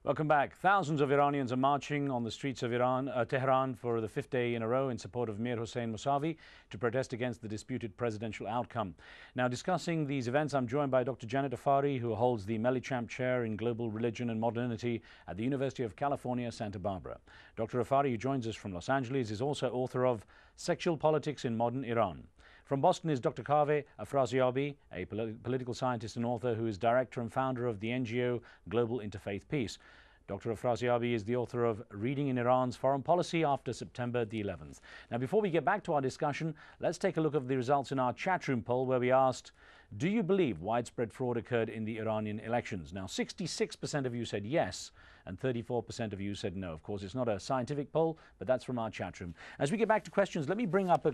Welcome back. Thousands of Iranians are marching on the streets of Tehran for the fifth day in a row in support of Mir Hossein Mousavi to protest against the disputed presidential outcome. Now, discussing these events, I'm joined by Dr. Janet Afari, who holds the Mellichamp Chair in Global Religion and Modernity at the University of California, Santa Barbara. Dr. Afari, who joins us from Los Angeles, is also author of Sexual Politics in Modern Iran. From Boston is Dr. Kaveh Afrasiabi, a political scientist and author who is director and founder of the NGO Global Interfaith Peace. Dr. Afrasiabi is the author of Reading in Iran's Foreign Policy After September the 11th. Now, before we get back to our discussion, let's take a look at the results in our chat room poll where we asked, do you believe widespread fraud occurred in the Iranian elections? Now, 66% of you said yes, and 34% of you said no. Of course, it's not a scientific poll, but that's from our chat room. As we get back to questions, let me bring up,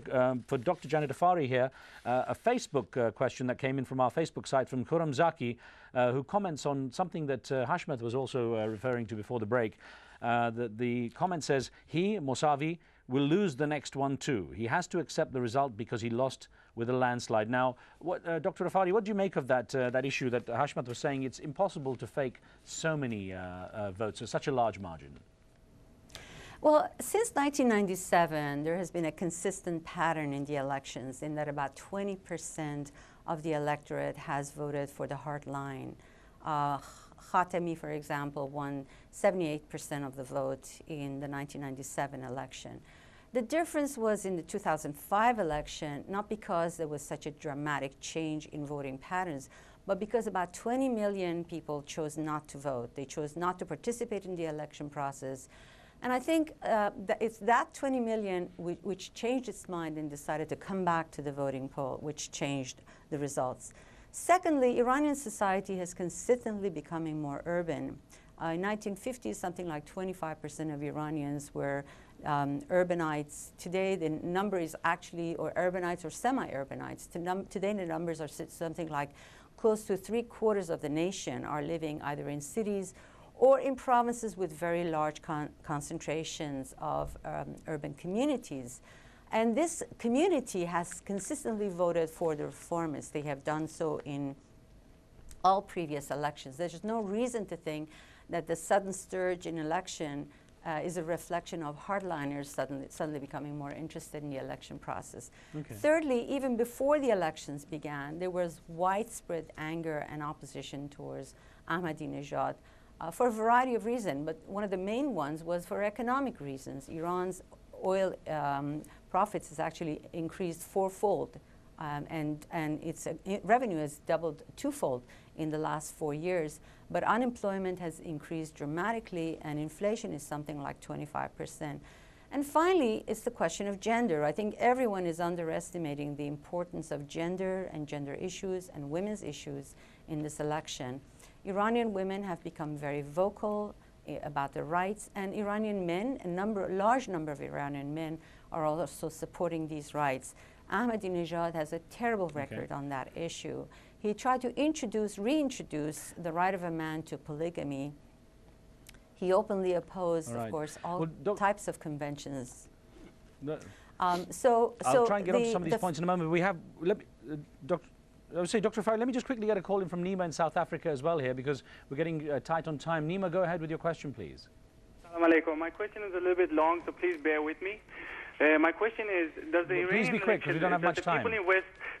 for Dr. Janet Afari here, a Facebook question that came in from our Facebook site from Khurram Zaki, who comments on something that Hashmat was also referring to before the break. The comment says, he, Mousavi, will lose the next one too. He has to accept the result because he lost with a landslide. Now, Dr. Afari, what do you make of that issue that Hashmat was saying it's impossible to fake so many votes, such a large margin? Well, since 1997, there has been a consistent pattern in the elections in that about 20% of the electorate has voted for the hard line. Khatami, for example, won 78% of the vote in the 1997 election. The difference was in the 2005 election, not because there was such a dramatic change in voting patterns, but because about 20 million people chose not to vote. They chose not to participate in the election process. And I think that it's that 20 million which changed its mind and decided to come back to the voting poll, which changed the results. Secondly, Iranian society has consistently becoming more urban. In 1950, something like 25% of Iranians were urbanites. Today, the number is actually, or urbanites or semi-urbanites. Today, the numbers are something like close to 3/4 of the nation are living either in cities or in provinces with very large concentrations of urban communities. And this community has consistently voted for the reformists. They have done so in all previous elections. There's no reason to think that the sudden surge in election is a reflection of hardliners suddenly becoming more interested in the election process. Okay. Thirdly, even before the elections began, there was widespread anger and opposition towards Ahmadinejad for a variety of reasons, but one of the main ones was for economic reasons. Iran's oil profits has actually increased fourfold, and its revenue has doubled twofold in the last 4 years. But unemployment has increased dramatically, and inflation is something like 25%. And finally, it's the question of gender. I think everyone is underestimating the importance of gender and gender issues and women's issues in this election. Iranian women have become very vocal about their rights, and Iranian men, a large number of Iranian men are also supporting these rights. Ahmadinejad has a terrible record on that issue. He tried to reintroduce the right of a man to polygamy. He openly opposed, of course, all types of conventions. I'll try and get on to some of these points in a moment. We have, Dr. Afari, let me just quickly get a call in from Nima in South Africa as well here, because we're getting tight on time. Nima, go ahead with your question, please. Assalamu alaikum. My question is a little bit long, so please bear with me. My question is, does the Iranian please be quick, because we don't have much time.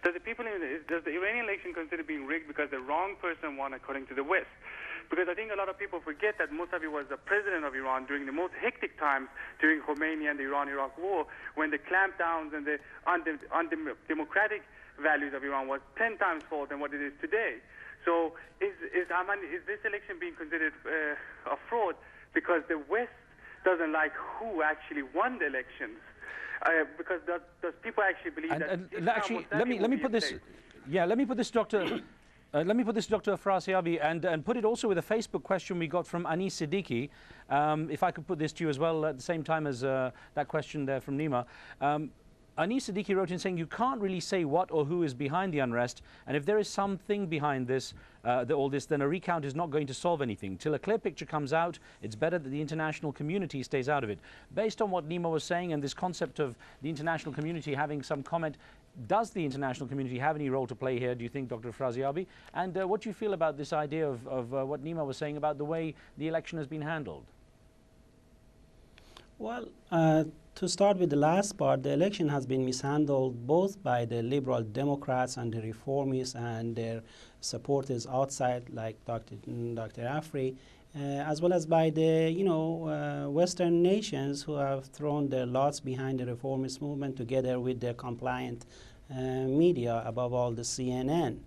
Does the Iranian election consider being rigged because the wrong person won according to the West? Because I think a lot of people forget that Mousavi was the president of Iran during the most hectic times during Khomeini and the Iran-Iraq war, when the clampdowns and the undemocratic values of Iran was 10 times more than what it is today. So is this election being considered a fraud because the West doesn't like who actually won the elections? Because does people actually believe let me put this, Dr. Let me put this, Dr. Afrasiabi, and put it also with a Facebook question we got from Anis Siddiqui. If I could put this to you as well at the same time as that question there from Nima. Anis Siddiqui wrote in saying you can't really say what or who is behind the unrest, and if there is something behind this, all this, then a recount is not going to solve anything. Till a clear picture comes out, it's better that the international community stays out of it. Based on what Nima was saying and this concept of the international community having some comment, does the international community have any role to play here, do you think, Dr. Afraziabi? And what do you feel about this idea of what Nima was saying about the way the election has been handled? Well, to start with the last part, the election has been mishandled both by the liberal Democrats and the reformists and their supporters outside, like Dr. Afri, as well as by the Western nations who have thrown their lots behind the reformist movement together with the compliant media, above all the CNN.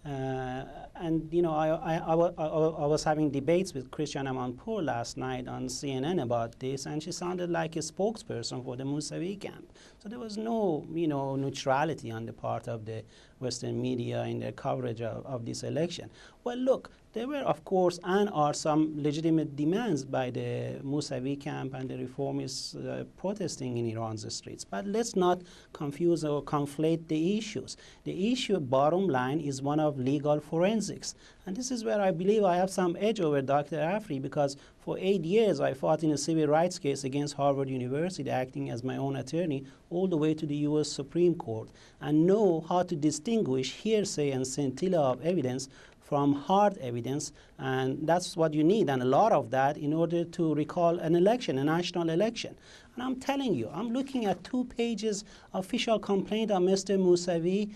And I was having debates with Christiane Amanpour last night on CNN about this, and she sounded like a spokesperson for the Mousavi camp. So there was no neutrality on the part of the Western media in their coverage of this election. Well, look, there were, of course, and are some legitimate demands by the Mousavi camp and the reformists protesting in Iran's streets. But let's not confuse or conflate the issues. The issue, bottom line, is one of legal forensics. And this is where I believe I have some edge over Dr. Afri, because for 8 years I fought in a civil rights case against Harvard University, acting as my own attorney, all the way to the US Supreme Court, and know how to distinguish hearsay and scintilla of evidence from hard evidence, and that's what you need, and a lot of that, in order to recall an election, a national election. And I'm telling you, I'm looking at 2 pages official complaint on Mr. Mousavi,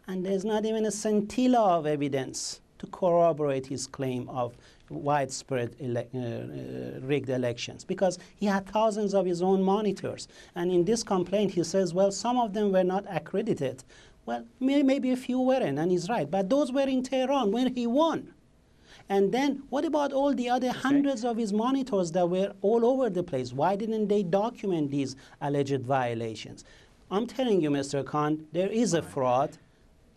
and there's not even a scintilla of evidence to corroborate his claim of widespread rigged elections, because he had thousands of his own monitors. And in this complaint, he says, well, some of them were not accredited. Well, maybe a few weren't, and he's right. But those were in Tehran when he won. And then what about all the other hundreds of his monitors that were all over the place? Why didn't they document these alleged violations? I'm telling you, Mr. Khan, there is a fraud.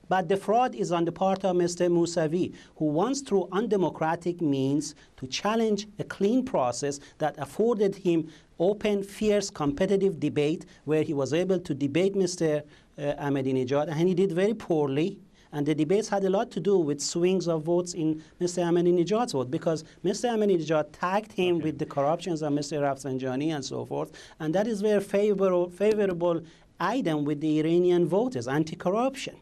But the fraud is on the part of Mr. Mousavi, who wants, through undemocratic means, to challenge a clean process that afforded him open, fierce, competitive debate, where he was able to debate Mr. Ahmadinejad, and he did very poorly. And the debates had a lot to do with swings of votes in Mr. Ahmadinejad's vote, because Mr. Ahmadinejad tagged him with the corruptions of Mr. Rafsanjani and so forth, and that is very favorable item with the Iranian voters, anti-corruption.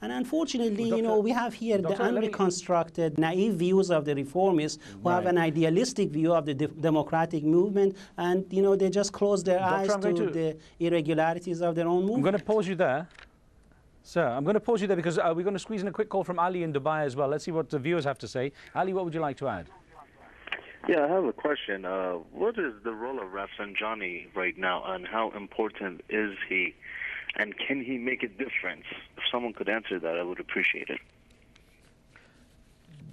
And unfortunately, we have here the unreconstructed, naive views of the reformists who have an idealistic view of the democratic movement, and they just close their eyes to the irregularities of their own movement. I'm going to pause you there. Sir, I'm going to pause you there because we're going to squeeze in a quick call from Ali in Dubai as well. Let's see what the viewers have to say. Ali, what would you like to add? Yeah, I have a question. What is the role of Rafsanjani right now, and how important is he? And can he make a difference? If someone could answer that, I would appreciate it.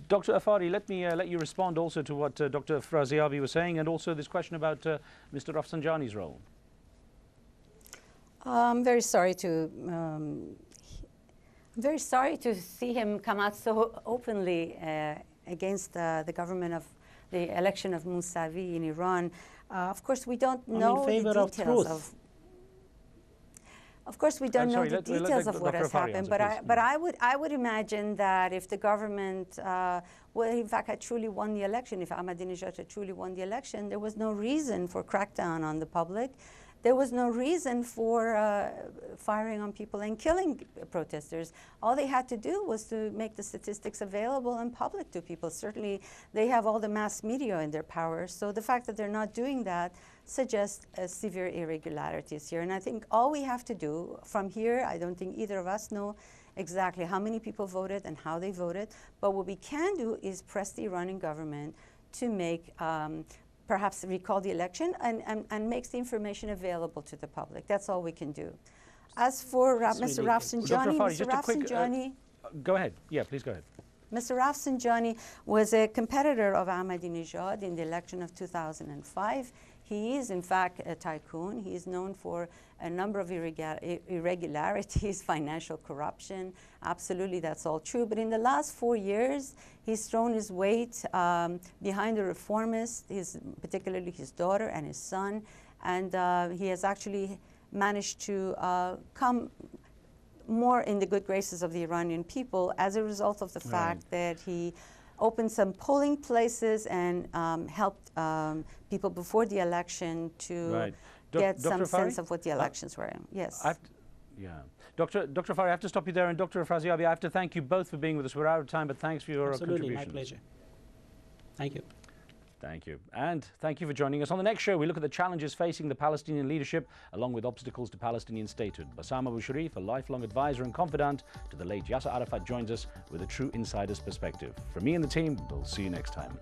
Dr. Afari, let me let you respond also to what Dr. Afraziabi was saying, and also this question about Mr. Rafsanjani's role. I'm very sorry to see him come out so openly against the government of the election of Mousavi in Iran. Of course, we don't know the details of. Of course, we don't know the details of what has happened, but I would imagine that if the government, in fact, had truly won the election, if Ahmadinejad had truly won the election, there was no reason for crackdown on the public. There was no reason for firing on people and killing protesters. All they had to do was to make the statistics available and public to people. Certainly, they have all the mass media in their power. So the fact that they're not doing that suggests severe irregularities here. And I think all we have to do from here, I don't think either of us know exactly how many people voted and how they voted. But what we can do is press the Iranian government to make perhaps recall the election and makes the information available to the public. That's all we can do. As for Mr. Rafsanjani, go ahead. Yeah, please go ahead. Mr. Rafsanjani was a competitor of Ahmadinejad in the election of 2005. He is, in fact, a tycoon. He is known for a number of irregularities, financial corruption. Absolutely, that's all true. But in the last 4 years, he's thrown his weight behind the reformists, particularly his daughter and his son. And he has actually managed to come more in the good graces of the Iranian people as a result of the fact that he opened some polling places and helped people before the election to get some sense of what the elections were. Yes. Dr. Fari, I have to stop you there, and Dr. Afraziabi, I have to thank you both for being with us. We're out of time, but thanks for your contributions. My pleasure. Thank you. Thank you. And thank you for joining us. On the next show, we look at the challenges facing the Palestinian leadership, along with obstacles to Palestinian statehood. Bassam Abu Sharif, a lifelong advisor and confidant to the late Yasser Arafat, joins us with a true insider's perspective. From me and the team, we'll see you next time.